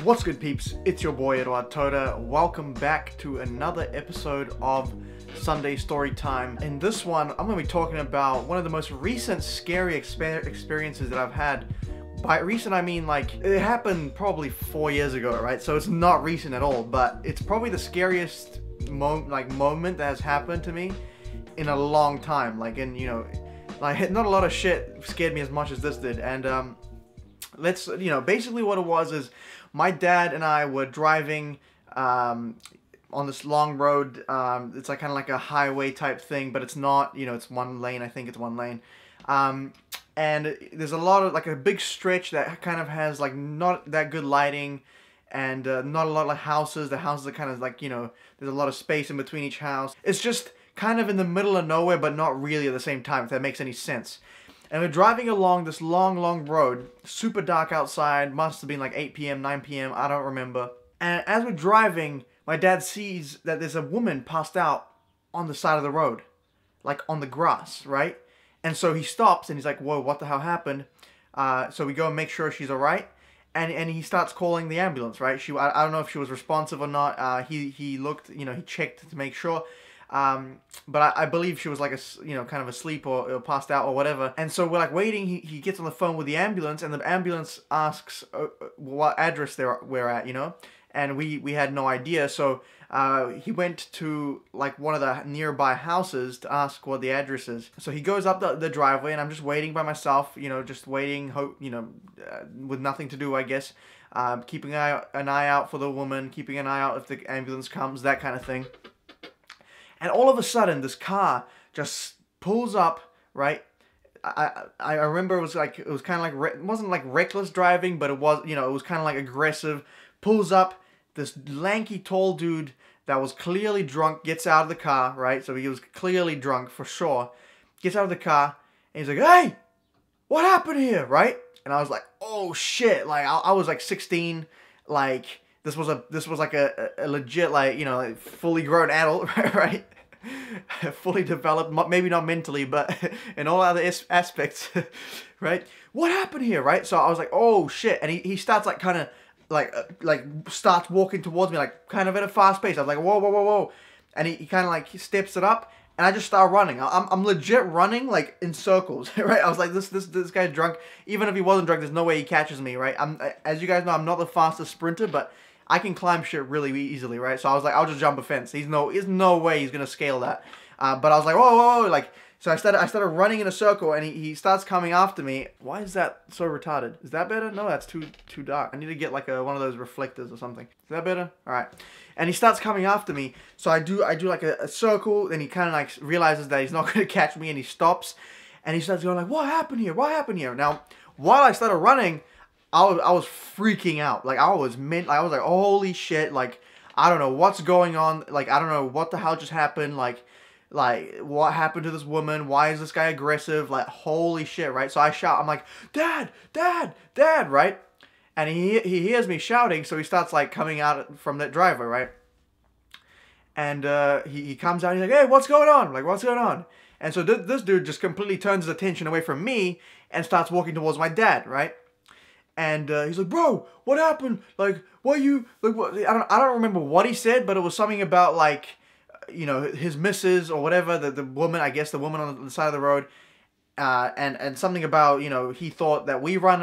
What's good, peeps? It's your boy Eduard Todor. Welcome back to another episode of Sunday Story Time. In this one, I'm going to be talking about one of the most recent scary experiences that I've had. By recent, I mean like it happened probably 4 years ago, right? So it's not recent at all, but it's probably the scariest moment that has happened to me in a long time. Like, not a lot of shit scared me as much as this did. And basically what it was is my dad and I were driving on this long road. It's like kind of like a highway type thing, but it's not, it's one lane. I think it's one lane. And there's a lot of, like, a big stretch that kind of has, like, not that good lighting and not a lot of houses. The houses are kind of like, there's a lot of space in between each house. It's just kind of in the middle of nowhere, but not really at the same time, if that makes any sense. And we're driving along this long road, super dark outside, must have been like 8 p.m., 9 p.m., I don't remember. And as we're driving, my dad sees that there's a woman passed out on the side of the road, like on the grass, right? And so he stops and he's like, whoa, what the hell happened? So we go and make sure she's alright. And he starts calling the ambulance, right? I don't know if she was responsive or not. He looked, he checked to make sure. But I believe she was like kind of asleep or passed out or whatever. And so we're like waiting. He gets on the phone with the ambulance, and the ambulance asks what address we're at, and we had no idea. So he went to like one of the nearby houses to ask what the address is. So he goes up the driveway, and I'm just waiting by myself, just waiting, with nothing to do, I guess. Keeping an eye out for the woman, keeping an eye out if the ambulance comes, that kind of thing. And all of a sudden, this car just pulls up, right? I remember it was kind of like, it wasn't like reckless driving, but it was, it was kind of like aggressive. Pulls up, this lanky, tall dude that was clearly drunk gets out of the car, right? So he was clearly drunk for sure. Gets out of the car, and he's like, "Hey, what happened here?" Right? And I was like, "Oh shit!" Like I was like 16, like. This was like a legit, like fully grown adult, right? Fully developed, maybe not mentally, but in all other aspects, right? What happened here, right? So I was like, oh shit, and he starts like kind of like starts walking towards me, like kind of at a fast pace. I was like, whoa, and he kind of like steps it up, and I just start running. I'm legit running like in circles, right? I was like, this guy's drunk. Even if he wasn't drunk, there's no way he catches me, right? As you guys know, I'm not the fastest sprinter, but I can climb shit really easily, right? So I was like, I'll just jump a fence. There's no way he's gonna scale that. But I was like, whoa, like, so I started running in a circle, and he starts coming after me. Why is that so retarded? Is that better? No, that's too dark. I need to get like one of those reflectors or something. Is that better? All right. And he starts coming after me. So I do like a circle, and he kind of like realizes that he's not gonna catch me, and he stops, and he starts going like, what happened here? What happened here? Now, while I started running, I was freaking out. Like, I was like, holy shit, like, I don't know what's going on. Like, I don't know what the hell just happened. Like, what happened to this woman? Why is this guy aggressive? Like, holy shit, right? So I shout, I'm like, Dad, right? And he hears me shouting, so he starts, like, coming out from that driveway, right? And he comes out, he's like, hey, what's going on? I'm like, what's going on? And so this dude just completely turns his attention away from me and starts walking towards my dad, right? And he's like, bro, what happened? Like, what you, like, what? I don't remember what he said, but it was something about, like, his missus or whatever, the woman, I guess the woman on the side of the road, and something about, he thought that we ran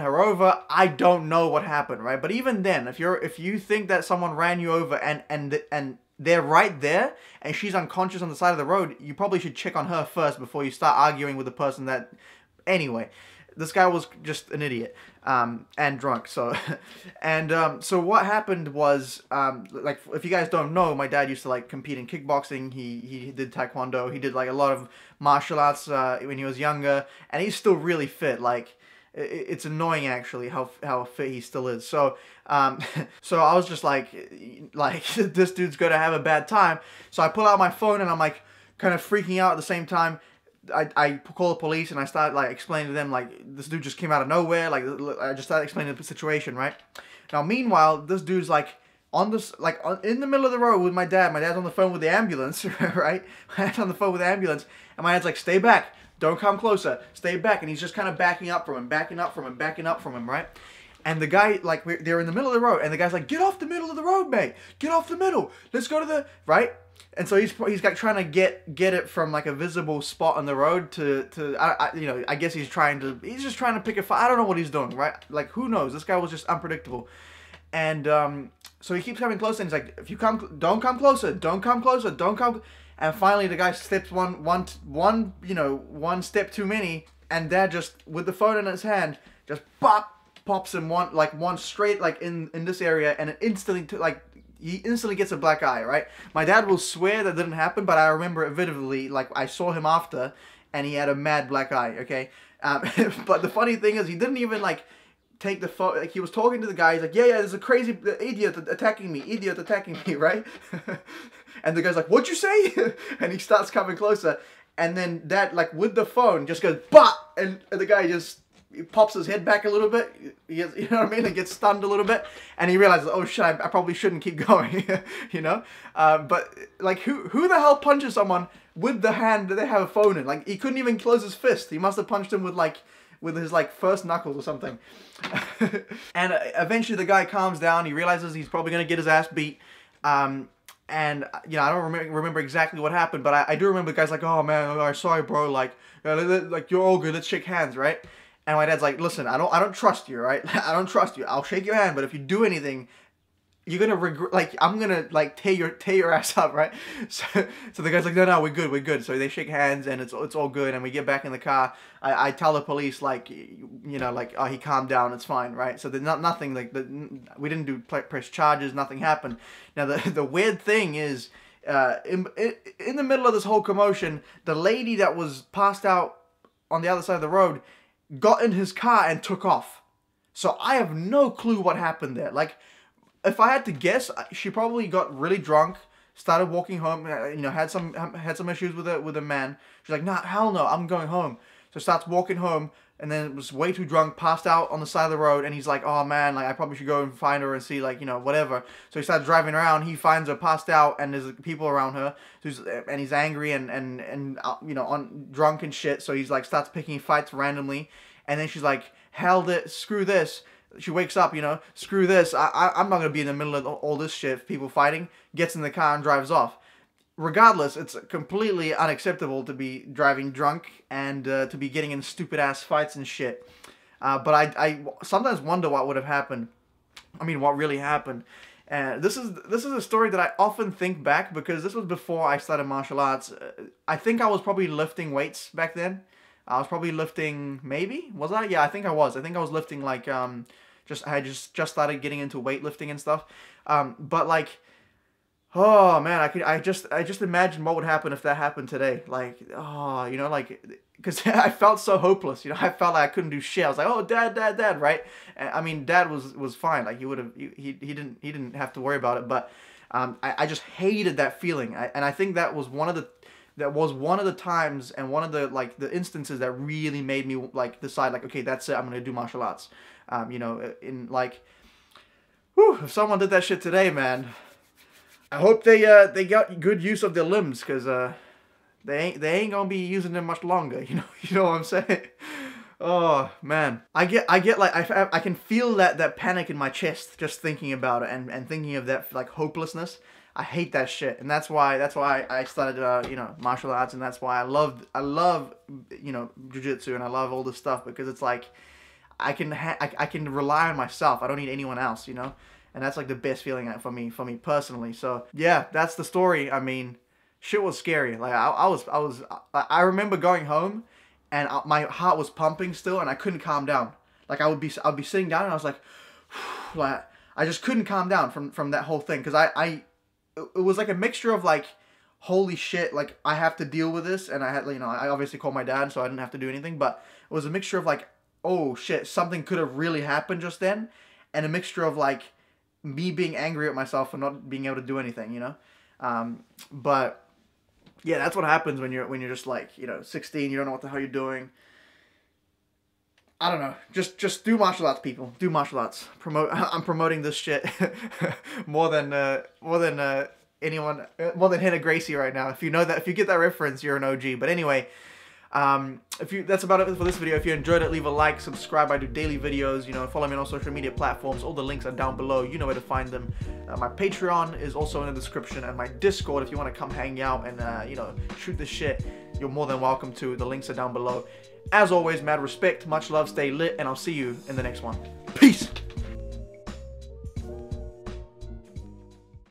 her over. I don't know what happened, right? But even then, if you think that someone ran you over and they're right there and she's unconscious on the side of the road, you probably should check on her first before you start arguing with the person that, anyway. This guy was just an idiot, and drunk, so, and, so what happened was, like, if you guys don't know, my dad used to, like, compete in kickboxing. He did taekwondo, he did, like, a lot of martial arts, when he was younger, and he's still really fit. Like, it's annoying, actually, how fit he still is. So, so I was just like, this dude's gonna have a bad time. So I pull out my phone, and I'm, like, kind of freaking out at the same time. I call the police, and I start like explaining to them like this dude just came out of nowhere. Like, I just started explaining the situation, right? Now, meanwhile, this dude's like in the middle of the road with my dad. My dad's on the phone with the ambulance, right? My dad's on the phone with the ambulance, and my dad's like, "Stay back, don't come closer, stay back." And he's just kind of backing up from him, right? And the guy, like, they're in the middle of the road, and the guy's like, get off the middle of the road, mate. Get off the middle. Let's go to the, right? And so he's like trying to get it from like a visible spot on the road to you know, I guess he's just trying to pick a fight. I don't know what he's doing, right? Like, who knows? This guy was just unpredictable. And so he keeps coming closer, and he's like, if you don't come closer, don't come closer, don't come. And finally the guy steps one step too many, and Dad just, with the phone in his hand, just pops him one straight, like in this area, and it instantly he instantly gets a black eye, right? My dad will swear that didn't happen, but I remember it vividly. Like, I saw him after, and he had a mad black eye, okay? But the funny thing is, he didn't even, like, take the phone. Like, he was talking to the guy. He's like, yeah, there's a crazy idiot attacking me, right? And the guy's like, what'd you say? And he starts coming closer. And then Dad, like, with the phone, just goes, bah! And the guy just... he pops his head back a little bit, you know what I mean, and gets stunned a little bit, and he realizes, oh shit, I probably shouldn't keep going, you know, but, like, who the hell punches someone with the hand that they have a phone in? Like, he couldn't even close his fist. He must have punched him with his, like, first knuckles or something. And eventually the guy calms down. He realizes he's probably gonna get his ass beat, and, you know, I don't remember exactly what happened, but I do remember the guy's like, oh man, sorry bro, like, you're all good, let's shake hands, right? And my dad's like, listen, I don't trust you, right? I don't trust you. I'll shake your hand, but if you do anything, you're gonna regret. Like, I'm gonna like tear your ass up, right? So the guy's like, no, we're good. So they shake hands, and it's all good. And we get back in the car. I tell the police, like, you know, like, oh, he calmed down, it's fine, right? So there's nothing, like, we didn't do press charges, nothing happened. Now the weird thing is, in the middle of this whole commotion, the lady that was passed out on the other side of the road got in his car and took off. So I have no clue what happened there. Like, if I had to guess, she probably got really drunk, started walking home, you know, had some issues with a man. She's like, nah, hell no, I'm going home. So starts walking home, and then was way too drunk, passed out on the side of the road, and he's like, oh man, like, I probably should go and find her and see, like, you know, whatever. So he starts driving around, he finds her passed out, and there's people around her, and he's angry and you know, drunk and shit, so he's like, starts picking fights randomly, and then she's like, hell, screw this. She wakes up, you know, screw this, I'm not gonna be in the middle of all this shit, people fighting, gets in the car and drives off. Regardless, it's completely unacceptable to be driving drunk and to be getting in stupid ass fights and shit. But I sometimes wonder what would have happened. I mean, what really happened. This is a story that I often think back, because this was before I started martial arts. I think I was probably lifting weights back then. I was probably lifting, maybe? Was I? Yeah, I think I was. I think I was lifting, like, I had just started getting into weightlifting and stuff. But, like, oh man, I just imagine what would happen if that happened today. Like, oh, you know, like, because I felt so hopeless. You know, I felt like I couldn't do shit. I was like, oh, dad, right? I mean, Dad was fine. Like, he didn't have to worry about it. But I just hated that feeling. And I think that was one of the times and one of the, like, the instances that really made me, like, decide, like, okay, that's it, I'm gonna do martial arts. You know, in, like, whew, if someone did that shit today, man, I hope they got good use of their limbs, because they ain't gonna be using them much longer. You know what I'm saying? Oh man, I get like, I can feel that panic in my chest just thinking about it, and thinking of that, like, hopelessness. I hate that shit, and that's why I started you know, martial arts, and that's why I love you know, jiu-jitsu, and I love all this stuff, because it's like, I can rely on myself. I don't need anyone else, you know? And that's, like, the best feeling for me personally. So yeah, that's the story. I mean, shit was scary. Like, I remember going home, and my heart was pumping still, and I couldn't calm down. Like, I'd be sitting down, and I was like, like, I just couldn't calm down from that whole thing, because it was like a mixture of, like, holy shit, like, I have to deal with this, and I had, you know, I obviously called my dad, so I didn't have to do anything, but it was a mixture of, like, oh shit, something could have really happened just then, and a mixture of, like, me being angry at myself for not being able to do anything, you know? But yeah, that's what happens when you're just, like, you know, 16, you don't know what the hell you're doing. I don't know. Just do martial arts, people. Do martial arts. I'm promoting this shit more than anyone, more than Hannah Gracie right now. If you know that, if you get that reference, you're an OG. But anyway, That's about it for this video. If you enjoyed it, leave a like, subscribe. I do daily videos, you know, follow me on all social media platforms. All the links are down below. You know where to find them. My Patreon is also in the description, and my Discord, if you want to come hang out and, you know, shoot the shit, you're more than welcome to. The links are down below. As always, mad respect, much love, stay lit, and I'll see you in the next one. Peace!